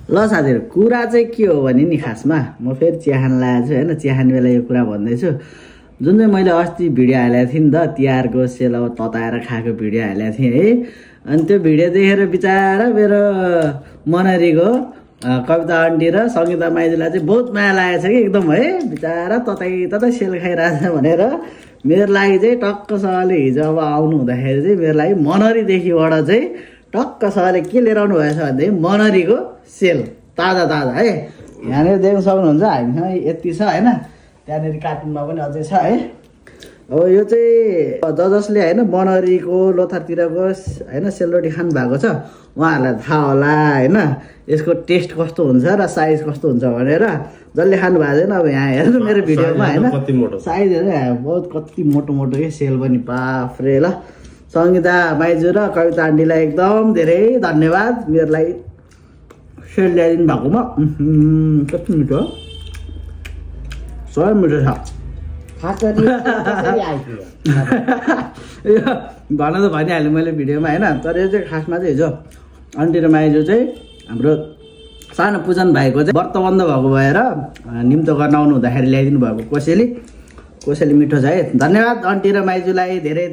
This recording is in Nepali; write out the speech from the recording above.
ल साथीहरु कुरा चाहिँ के हो भने नि खासमा म फेरि चिया खान लागेको छु हैन चिया खाने बेला यो कुरा भन्दैछु जुन चाहिँ मैले अस्ति भिडियो हालेको थिएँ नि त तिहारको सेल अब तताएर खाएको भिडियो हालेको थिएँ है अनि त्यो भिडियो देखेर बिचारा मेरो मनरीको कविता आन्टी र संगीता माइजूलाई चाहिँ बहुत माया लागेको छ कि एकदम है बिचारा ततै सेल खाइरहेछ भनेर मेरो लागि चाहिँ टक्कसँगले हिजो अब आउनु हुँदाखेरि चाहिँ मेरो लागि मनरीदेखिबाट चाहिँ टक्कसँगले के लिएर आउनु भएछ भन्दाखेरि मनरीको सेल ताजा है यहाँनिर देख्न सक्नुहुन्छ हामीसँग यति छ हैन त्यहाँनिर कार्टुनमा पनि अझै छ है अब यो चाहिँ जसले हैन बनरीको लोथरतिरको हैन सेलरोटी खानु भएको छ उहाँहरूलाई थाहा होला हैन यसको टेस्ट कस्तो हुन्छ र साइज कस्तो हुन्छ भनेर जसले खानु भएको छैन अब यहाँ हेर्नु मेरो भिडियोमा हैन साइज हेर्नु बहुत कति मोटो के सेल पनि बाफ्रे ल संगीता माइजू र कविता आन्टीलाई एकदम धेरै धन्यवाद मेरो लागि सेल ल्याइदिनु भएकोमा कति मिठो सबै मिठो छ भन त भनिहालेँ मैले भिडियोमा हैन तर यो चाहिँ खासमा चाहिँ हिजो आन्टी र माइजू चाहिँ हाम्रो सानो पूजन भाइको चाहिँ व्रत बन्द भएको भएर निम्तो गर्न आउनु हुँदाखेरि ल्याइदिनु भएको कोसेली मिठो छ है धन्यवाद आन्टी र माइजूलाई धेरै